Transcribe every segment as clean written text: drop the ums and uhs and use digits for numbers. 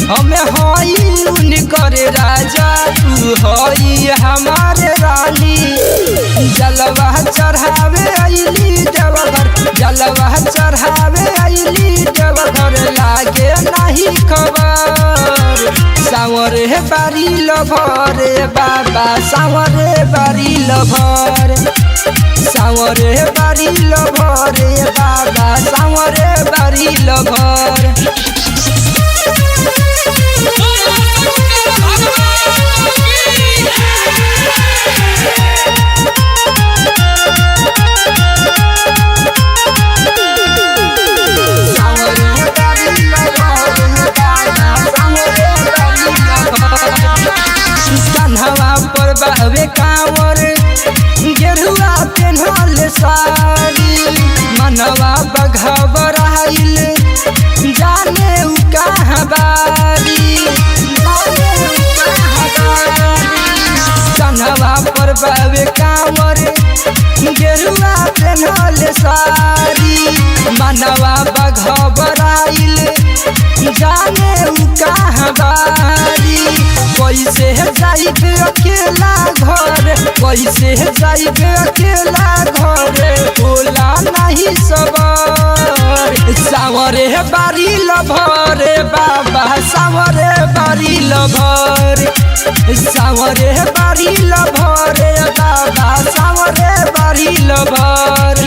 हमें हई उनकर राजा तू हई हमारे रानी। जलवा चढ़ावे अइली देवघर, जलवा चढ़ावे अइली देवघर, लागे नहीं खबर। सावरे बारी लभरे बाबा सावरे बारी लभर, सावरे बारी लभरे बाबा सावरे बारी लभर। कन्हवा पर बहवे कांवर, गेरुआ पेन्हल साड़ी, मनवा बघबराइल जाने उ कहाँ बारी, कन्हवा पर बहवे कांवर, गेरुआ पेन्हल साड़ी, मनवा बघबराइल जाने उ कहाँ बारी। कैसे जाइब अकेला घर, कैसे जाइब अकेला घर, होला नहीं सबर। सावरे बारी लभरे बाबा सावरे बारी लभर, सावरे बारी लभरे बाबा सावरे बारी lover.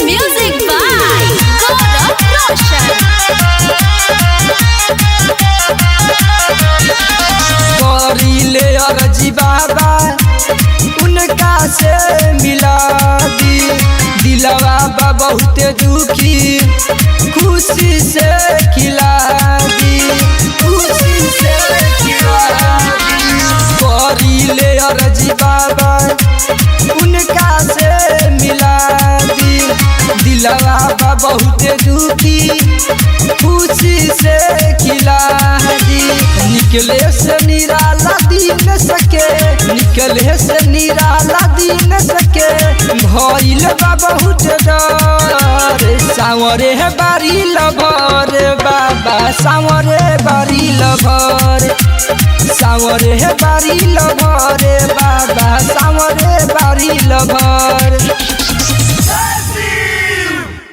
Music by Gaurav Roshan. करीले अर्जी बाबा उनका से मिला दी, दिलवा बा बहुत दुखी खुशी से खिला दी, खुशी से खिला दी। करीले अर्जी बाबा उनका से मिला दी, दिलवा बा बहुत दुखी खुशी से खिला दी। निकले से निराला दिन सके, निकले से निराला दिन सके, भइल बा बहुत डर। सावरे बारी लभर बाबा सावरे बारी लभर, सावरे बारी लभर बाबा सावरे बारी लभर।